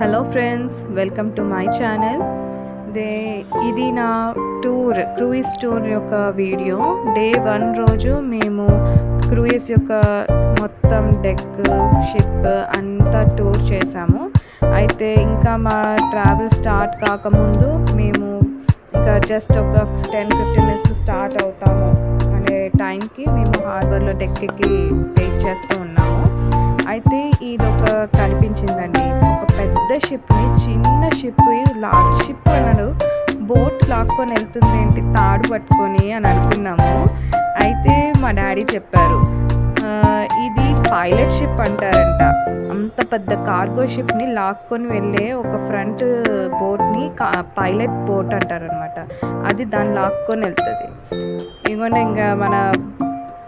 Hello friends, welcome to my channel. ఇది నా cruise tour యొక్క వీడియో. డే 1 రోజు మేము క్రూయిజ్ యొక్క మొత్తం డెక్, షిప్ అంతా టూర్ చేసాము. అయితే ఇంకా మా ట్రావెల్ స్టార్ట్ కాకముందు మేము ఇంకా జస్ట్ ఒక 10-15 మినిట్స్ స్టార్ట్ అవుతాము అనే టైంకి మేము హార్బర్లో డెక్ ఎక్కి వెయిట్ చేస్తూ ఉన్నాము. అయితే ఇదొక కనిపించిందండి, ఒక పెద్ద షిప్ని చిన్న షిప్ అన్నాడు, బోట్ లాక్కొని వెళ్తుంది ఏంటి తాడు పట్టుకొని అని అనుకున్నాము. అయితే మా డాడీ చెప్పారు, ఇది పైలట్ షిప్ అంటారంట. అంత పెద్ద కార్గో షిప్ని లాక్కొని వెళ్ళే ఒక ఫ్రంట్ బోట్ని పైలట్ బోట్ అంటారనమాట. అది దాన్ని లాక్కొని వెళ్తుంది. ఇంకొంటే ఇంకా మన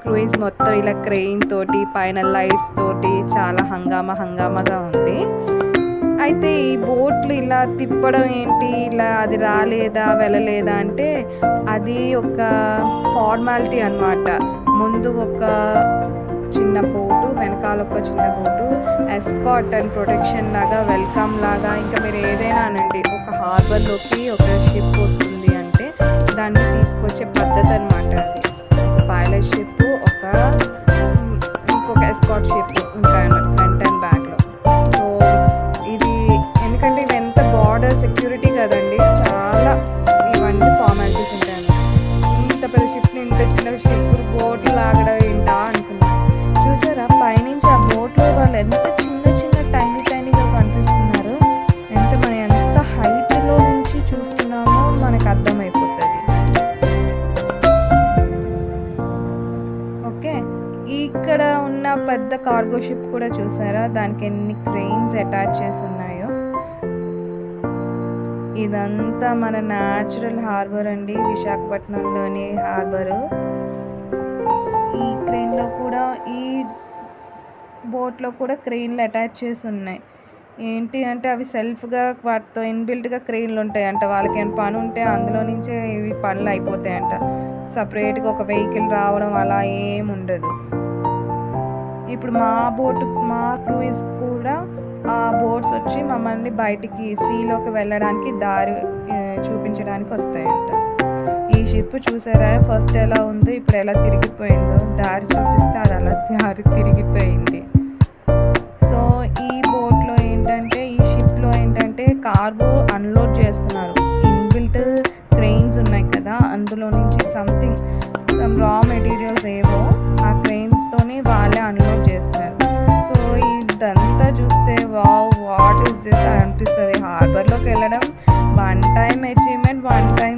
క్రూయిజ్ మొత్తం ఇలా క్రెయిన్ తోటి, పైన లైట్స్ తోటి చాలా హంగామాగా ఉంది. అయితే ఈ బోట్లు ఇలా తిప్పడం ఏంటి, ఇలా అది రాలేదా వెళ్ళలేదా అంటే అది ఒక ఫార్మాలిటీ అన్నమాట. ముందు ఒక చిన్న బోటు, వెనకాల ఒక చిన్న బోటు, ఎస్కార్ట్ అండ్ ప్రొటెక్షన్ లాగా, వెల్కమ్ లాగా, ఇంకా మీరు ఏదైనా అనండి. ఒక హార్బర్లోకి ఒక షిప్ వస్తుంది అంటే దాన్ని తీసుకొచ్చే పద్ధతి అన్నమాట. అది పైలట్ షిప్, ఇంకొక ఎస్కార్ట్ షిప్ ఉంటాయన్నమాట ఫ్రంట్ అండ్ బ్యాక్లో. సో ఇది ఎందుకంటే ఇది ఎంత బార్డర్ సెక్యూరిటీ కదండి, చాలా ఇవన్నీ ఫార్మాలిటీస్ ఉంటాయన్నమాట. ఇంత పెద్ద షిప్ని, ఇంత చిన్న షిప్ బోట్లు లాగడం ఏంటా అనుకున్నాం. చూసారా పైనుంచి ఆ బోట్లో వాళ్ళు ఎంత చిన్న టైనీగా కనిపిస్తున్నారు. ఎంత హైట్లో నుంచి చూస్తున్నామో మనకు అర్థమైపోతుంది. ఓకే, ఇక్కడ ఉన్న పెద్ద కార్గో షిప్ కూడా చూసారా, దానికి ఎన్ని క్రెయిన్స్ అటాచ్ చేసి ఉన్నాయో. ఇదంతా మన న్యాచురల్ హార్బర్ అండి, విశాఖపట్నంలోని హార్బరు. ఈ క్రెయిన్లో కూడా, ఈ బోట్లో కూడా క్రెయిన్లు అటాచ్ చేసి ఉన్నాయి. ఏంటి అంటే అవి సెల్ఫ్గా వాటితో ఇన్బిల్ట్గా క్రెయిన్లు ఉంటాయంట. వాళ్ళకి ఏమైనా పని ఉంటే అందులో నుంచే ఇవి పనులు అయిపోతాయంట. సపరేట్గా ఒక వెహికల్ రావడం అలా ఏం ఉండదు. ఇప్పుడు మా క్రూయిజ్ కూడా ఆ బోట్స్ వచ్చి మమ్మల్ని బయటికి సీలోకి వెళ్ళడానికి దారి చూపించడానికి వస్తాయంట. ఈ షిప్ చూసారా ఫస్ట్ ఎలా ఉందో, ఇప్పుడు ఎలా తిరిగిపోయిందో. దారి చూపిస్తే అది అలా దారి తిరిగిపోయింది. సో ఈ బోట్లో ఏంటంటే, ఈ షిప్లో ఏంటంటే కార్గో అన్లోడ్ చేస్తున్నారు. ఇన్బిల్ట్ క్రెయిన్స్ ఉన్నాయి కదా, అందులో నుంచి సమ్ రా మెటీరియల్స్ ఏవో ఆ క్రెయిన్తోనే వాళ్ళే అన్లోడ్ చేస్తారు. సో ఇదంతా చూస్తే వాట్ ఈస్ దిస్ అనిపిస్తుంది. హార్బర్లోకి వెళ్ళడం one time achievement, one time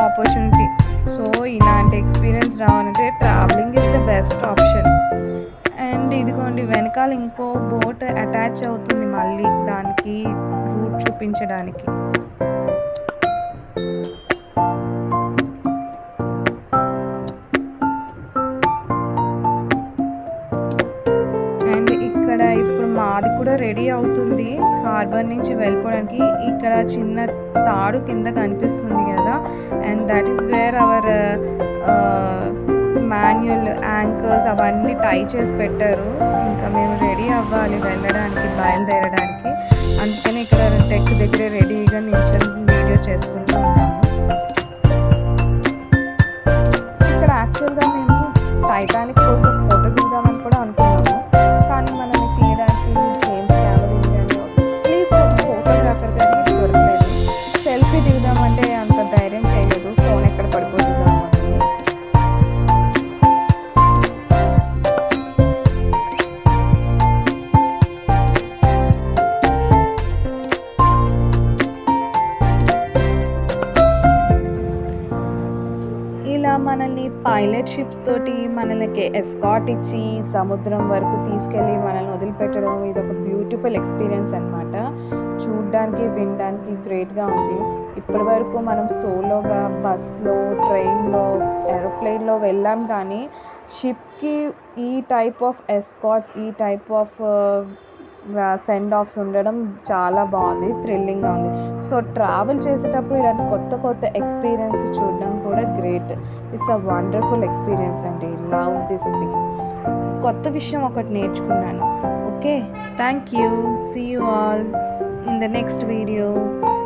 opportunity. So ఇలాంటి ఎక్స్పీరియన్స్ రావాలంటే travelling is the best option. And ఇదిగోండి వెనకాల ఇంకో బోట్ అటాచ్ అవుతుంది మళ్ళీ దానికి రూట్ చూపించడానికి. అండ్ ఇక్కడ ఇప్పుడు మాది కూడా రెడీ అవుతుంది హార్బర్ నుంచి వెళ్ళిపోవడానికి. ఇక్కడ చిన్న తాడు కింద కనిపిస్తుంది కదా, and that is where hour manual anchors అవన్నీ టై చేసి పెట్టారు. ఇంకా మేము రెడీ అవ్వాలి వెళ్ళడానికి, బయలుదేరడానికి. అందుకని ఇక్కడ డెక్ దగ్గర రెడీగా నిల్చొని వీడియో చేసుకుంటూ ఉన్నాము. ఇక్కడ యాక్చువల్గా మేము టైటానిక్ కోసం ఫోటో దిగుదామని కూడా అనుకున్నాము. కానీ మనం తీయడానికి జేమ్స్ కెమెరా ప్లీజ్ ఫోటోగ్రాఫర్ కానీ దొరకలేదు. సెల్ఫీ దిగుదామంటే అంత ధైర్యం చేయలేదు, ఫోన్ ఎక్కడ పడిపోతుందాము అని. ఇలా మనల్ని పైలట్ షిప్స్ తోటి మనకి ఎస్కాట్ ఇచ్చి సముద్రం వరకు తీసుకెళ్ళి మనల్ని వదిలిపెట్టడం ఇదొక బ్యూటిఫుల్ ఎక్స్పీరియన్స్ అన్నమాట. చూడ్డానికి, వినడానికి గ్రేట్గా ఉంది. ఇప్పటి వరకు మనం సోలోగా బస్లో, ట్రైన్లో, ఏరోప్లేన్లో వెళ్ళాం, కానీ షిప్కి ఈ టైప్ ఆఫ్ ఎస్కాట్స్, ఈ టైప్ ఆఫ్ సెండ్ ఆఫ్స్ ఉండడం చాలా బాగుంది, థ్రిల్లింగ్గా ఉంది. సో ట్రావెల్ చేసేటప్పుడు ఇలాంటి కొత్త ఎక్స్పీరియన్స్ చూడడం కూడా great. It's a wonderful experience అండి. Love this thing. కొత్త విషయం ఒకటి నేర్చుకున్నాను. Okay, thank you, see you all. in the next video.